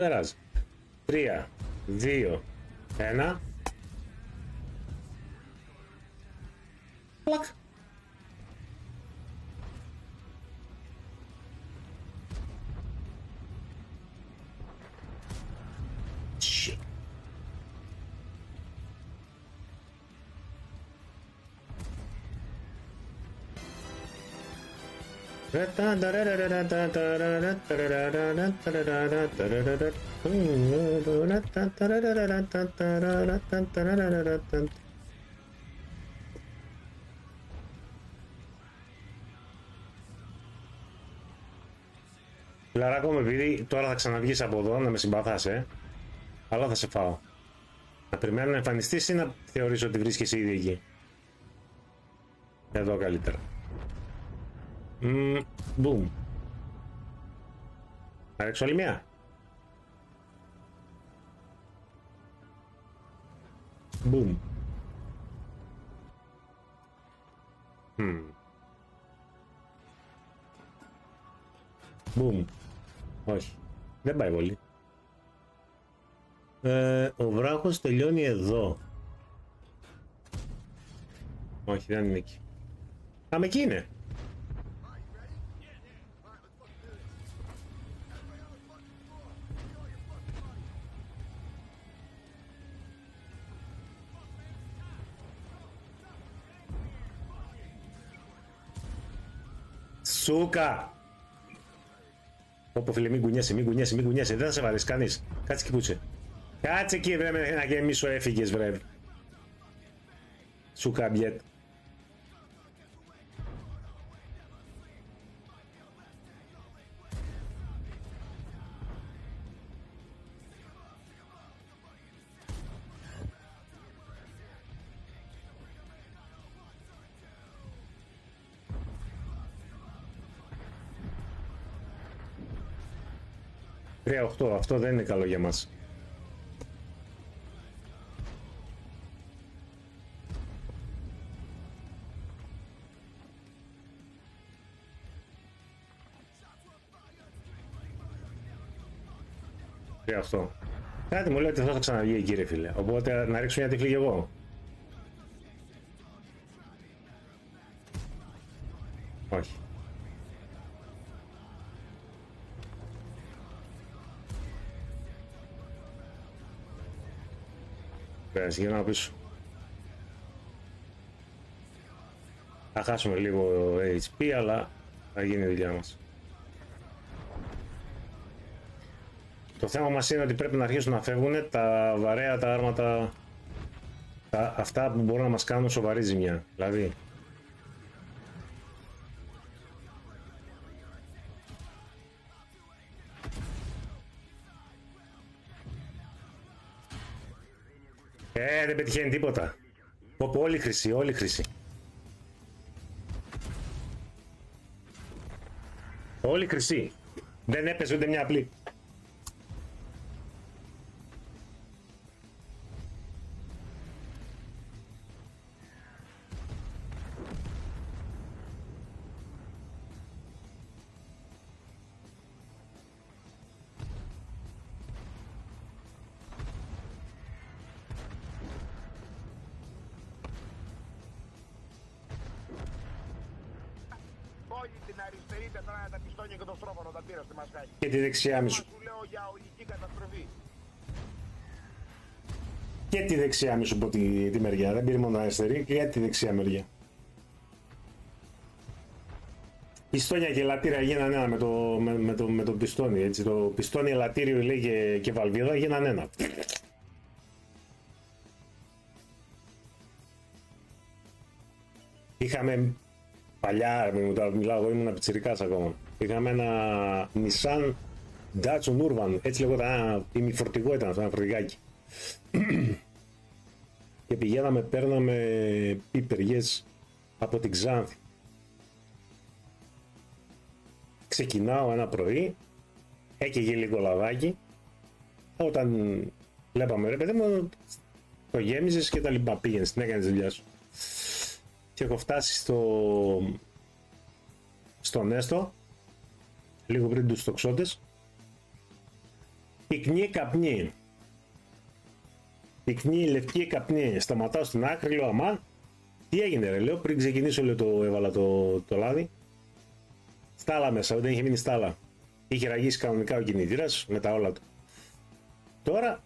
Περάζει. 3, 2, 1. Πλακ. Shit. Φιλαράκο μου, επειδή τώρα θα ξαναβγείς από εδώ να με συμπαθάς, αλλά θα σε φάω. Να περιμένω να εμφανιστείς ή να θεωρήσω ότι βρίσκεσαι ήδη εκεί? Εδώ καλύτερα. Μπουμ. Να ρίξω άλλη μία. Μπουμ. Μπουμ. Όχι. Δεν πάει πολύ. Ο βράχος τελειώνει εδώ. Όχι, δεν είναι εκεί. Α, με εκεί είναι. Σούκα! Όπο φίλε, μην κουνιέσαι, μην κουνιέσαι, μην κουνιέσαι. Δεν θα σε βαρέσει κανείς. Κάτσε εκεί που είσαι. Κάτσε εκεί βρε με να γεμίσω, έφυγες βρε. Σούκα μπιέτ. Αυτό δεν είναι καλό για μας. Αυτό. Κάτι μου λέει ότι αυτό θα ξαναβγεί εκεί ρε φίλε. Οπότε να ρίξω μια τυφλή κι εγώ. Όχι. Πέρασε, γυρνάω πίσω. Θα χάσουμε λίγο HP, αλλά θα γίνει η δουλειά μας. Το θέμα μας είναι ότι πρέπει να αρχίσουν να φεύγουν τα βαρέα τα άρματα, αυτά που μπορούν να μας κάνουν σοβαρή ζημιά. Δηλαδή, δεν πετυχαίνει τίποτα. Όλη χρυσή, όλη χρυσή. Όλη χρυσή. Δεν έπαιζε ούτε μια απλή. Και τη δεξιά μισού. Και τη δεξιά μισού από τη μεριά. Δεν πήρε μόνο αριστερή και τη δεξιά μεριά. Πιστόνια και ελαττήρια γίνανε ένα με το πιστόνι. Έτσι. Το πιστόνι, ελαττήριο λέει και βαλβίδα γίνανε ένα. Είχαμε παλιά, μιλάω εγώ, ήμουν πιτσιρικάς ακόμα. Είχαμε ένα Nissan Datsun Urban, έτσι λέγονταν, ημιφορτηγό ήταν αυτό, ένα φορτηγάκι. Και πηγαίναμε, παίρναμε πίπεριες από την Ξάνθη. Ξεκινάω ένα πρωί, έκαιγε λίγο λαδάκι. Όταν βλέπαμε ρε παιδί μου, το γέμιζες και τα λοιπά, πήγαινες, την έκανες δουλειά σου. Και έχω φτάσει στον Έστω, λίγο πριν τους τοξότες. Πυκνή καπνή. Πυκνή λευκή καπνή. Σταματάω στην άκρη, λέω αμάν. Τι έγινε ρε, λέω, πριν ξεκινήσω, λέω, έβαλα το λάδι. Στάλα μέσα, δεν είχε μείνει στάλα. Είχε ραγίσει κανονικά ο κινητήρας με τα όλα του. Τώρα